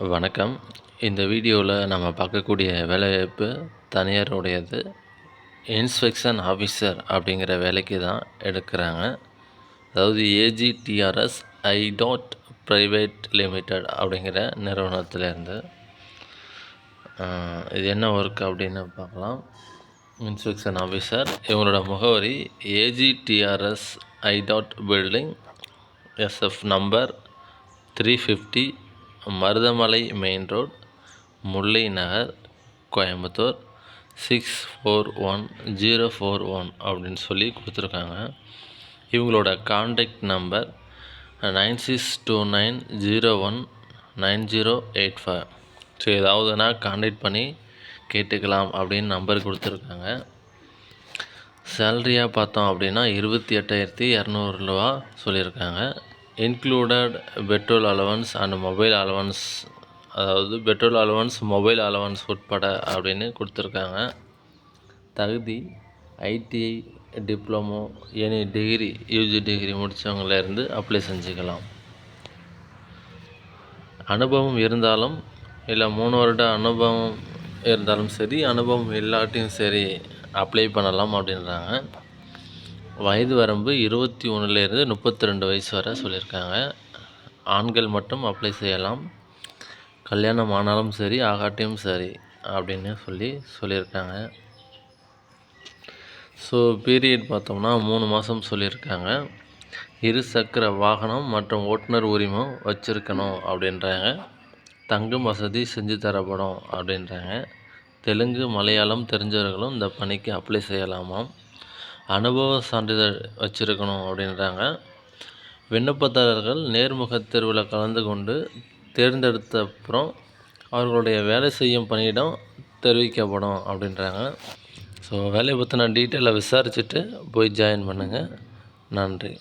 வணக்கம். இந்த வீடியோவில் நம்ம பார்க்கக்கூடிய வேலைவாய்ப்பு தனியாருடையது. இன்ஸ்பெக்ஷன் ஆஃபீஸர் அப்படிங்கிற வேலைக்கு தான் எடுக்கிறாங்க. அதாவது ஏஜிடிஆர்எஸ் ஐடாட் பிரைவேட் லிமிடெட் அப்படிங்கிற நிறுவனத்திலேருந்து. இது என்ன ஒர்க் அப்படின்னு பார்க்கலாம். இன்ஸ்பெக்ஷன் ஆஃபீஸர், இவங்களோட முகவரி ஏஜிடிஆர்எஸ் ஐடாட் building, SF number 350, Marudhamalai main road, Mullai Nagar, Coimbatore 641041 அப்படின்னு சொல்லி கொடுத்துருக்காங்க. இவங்களோட கான்டாக்ட் நம்பர் 9629019085. ஸோ ஏதாவதுனா கான்டாக்ட் பண்ணி கேட்டுக்கலாம் அப்படின்னு நம்பர் கொடுத்துருக்காங்க. சேலரியாக பார்த்தோம் அப்படின்னா 28,200 சொல்லியிருக்காங்க. Included petrol allowance and mobile allowance, அதாவது பெட்ரோல் அலவன்ஸ் மொபைல் அலவன்ஸ் உட்பட அப்படின்னு கொடுத்துருக்காங்க. தகுதி ITI, diploma, any degree, UG degree முடித்தவங்களேருந்து அப்ளை செஞ்சுக்கலாம். அனுபவம் இருந்தாலும் இல்லை 3 வருட அனுபவம் இருந்தாலும் சரி, அனுபவம் இல்லாட்டியும் சரி அப்ளை பண்ணலாம் அப்படின்றாங்க. வயது வரம்பு 21லேருந்து 32 வயசு வரை சொல்லியிருக்காங்க. ஆண்கள் மட்டும் அப்ளை செய்யலாம். கல்யாணம் ஆனாலும் சரி ஆகாட்டியும் சரி அப்படின்னு சொல்லியிருக்காங்க. ஸோ பீரியட் பார்த்தோம்னா 3 மாதம் சொல்லியிருக்காங்க. 2 சக்கர வாகனம் மற்றும் ஓட்டுநர் உரிமம் வச்சுருக்கணும் அப்படின்றாங்க. தங்கும் வசதி செஞ்சு தரப்படும் அப்படின்றாங்க. தெலுங்கு, மலையாளம் தெரிஞ்சவர்களும் இந்த பணிக்கு அப்ளை செய்யலாமாம். அனுபவ சான்றிதழ் வச்சுருக்கணும் அப்படின்றாங்க. விண்ணப்பதாரர்கள் நேர்முக தேர்வில் கலந்து கொண்டு தேர்ந்தெடுத்த அப்புறம் அவர்களுடைய வேலை செய்யும் பணியிடம் தெரிவிக்கப்படும் அப்படின்றாங்க. ஸோ வேலையை பற்றின டீட்டெயிலை விசாரிச்சுட்டு போய் ஜாயின் பண்ணுங்கள். நன்றி.